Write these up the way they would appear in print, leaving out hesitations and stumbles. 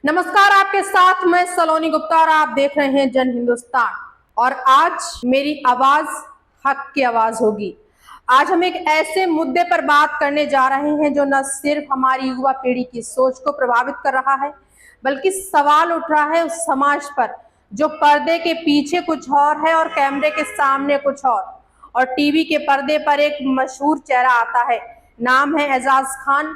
नमस्कार, आपके साथ मैं सलोनी गुप्ता और आप देख रहे हैं जन हिंदुस्तान। और आज मेरी आवाज हक की आवाज होगी। आज हम एक ऐसे मुद्दे पर बात करने जा रहे हैं जो न सिर्फ हमारी युवा पीढ़ी की सोच को प्रभावित कर रहा है, बल्कि सवाल उठ रहा है उस समाज पर जो पर्दे के पीछे कुछ और है और कैमरे के सामने कुछ और टीवी के पर्दे पर एक मशहूर चेहरा आता है। नाम है एजाज खान।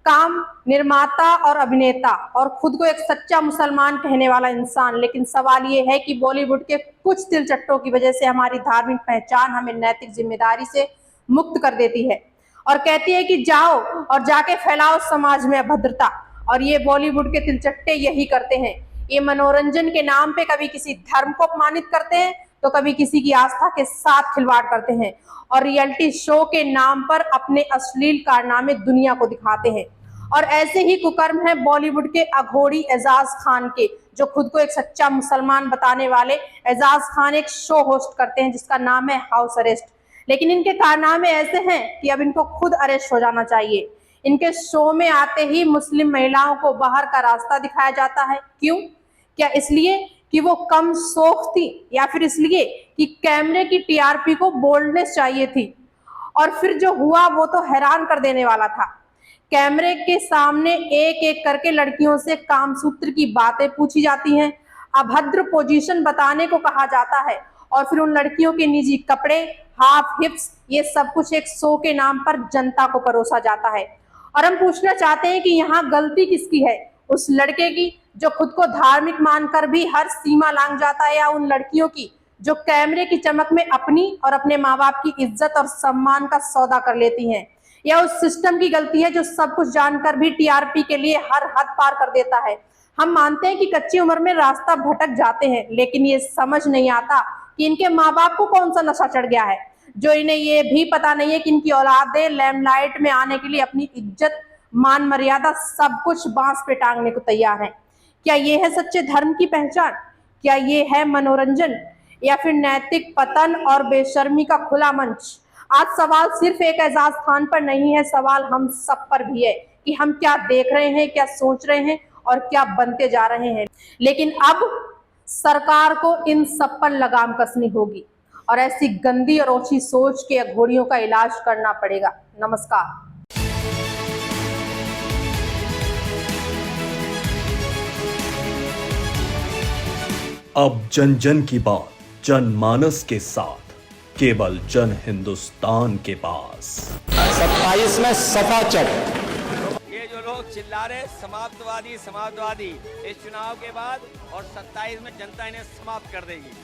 काम निर्माता और अभिनेता और खुद को एक सच्चा मुसलमान कहने वाला इंसान। लेकिन सवाल ये है कि बॉलीवुड के कुछ दिलचट्टों की वजह से हमारी धार्मिक पहचान हमें नैतिक जिम्मेदारी से मुक्त कर देती है और कहती है कि जाओ और जाके फैलाओ समाज में अभद्रता। और ये बॉलीवुड के दिलचट्टे यही करते हैं। ये मनोरंजन के नाम पे कभी किसी धर्म को अपमानित करते हैं तो कभी किसी की आस्था के साथ खिलवाड़ करते हैं और रियलिटी शो के नाम पर अपने अश्लील कारनामे दुनिया को दिखाते हैं। और ऐसे ही कुकर्म है बॉलीवुड के अघोरी एजाज खान के, जो खुद को एक सच्चा मुसलमान बताने वाले एजाज खान एक शो होस्ट करते हैं जिसका नाम है हाउस अरेस्ट। लेकिन इनके कारनामे ऐसे हैं कि अब इनको खुद अरेस्ट हो जाना चाहिए। इनके शो में आते ही मुस्लिम महिलाओं को बाहर का रास्ता दिखाया जाता है। क्यों? क्या इसलिए कि वो कम सोख थी, या फिर इसलिए कि कैमरे की टीआरपी को बोल्डनेस चाहिए थी? और फिर जो हुआ वो तो हैरान कर देने वाला था। कैमरे के सामने एक एक करके लड़कियों से कामसूत्र की बातें पूछी जाती हैं, अभद्र पोजीशन बताने को कहा जाता है और फिर उन लड़कियों के निजी कपड़े, हाफ हिप्स, ये सब कुछ एक शो के नाम पर जनता को परोसा जाता है। और हम पूछना चाहते हैं कि यहाँ गलती किसकी है? उस लड़के की जो खुद को धार्मिक मानकर भी हर सीमा लांघ जाता है, या उन लड़कियों की जो कैमरे की चमक में अपनी और अपने माँ बाप की इज्जत और सम्मान का सौदा कर लेती हैं? या उस सिस्टम की गलती है जो सब कुछ जानकर भी टीआरपी के लिए हर हद पार कर देता है? हम मानते हैं कि कच्ची उम्र में रास्ता भटक जाते हैं, लेकिन ये समझ नहीं आता कि इनके माँ बाप को कौन सा नशा चढ़ गया है जो इन्हें ये भी पता नहीं है कि इनकी औलादें लैम्पलाइट में आने के लिए अपनी इज्जत, मान मर्यादा सब कुछ बांस पे टांगने को तैयार है। क्या ये है सच्चे धर्म की पहचान? क्या ये है मनोरंजन, या फिर नैतिक पतन और बेशर्मी का खुला मंच? आज सवाल सिर्फ एक एजाज खान पर नहीं है, सवाल हम सब पर भी है कि हम क्या देख रहे हैं, क्या सोच रहे हैं और क्या बनते जा रहे हैं। लेकिन अब सरकार को इन सब पर लगाम कसनी होगी और ऐसी गंदी और ओछी सोच के अघोरियों का इलाज करना पड़ेगा। नमस्कार। अब जन जन की बात जनमानस के साथ, केवल जन हिंदुस्तान के पास। 27 में सफा चट। ये जो लोग चिल्ला रहे समाप्तवादी समाप्तवादी, इस चुनाव के बाद और 27 में जनता इन्हें समाप्त कर देगी।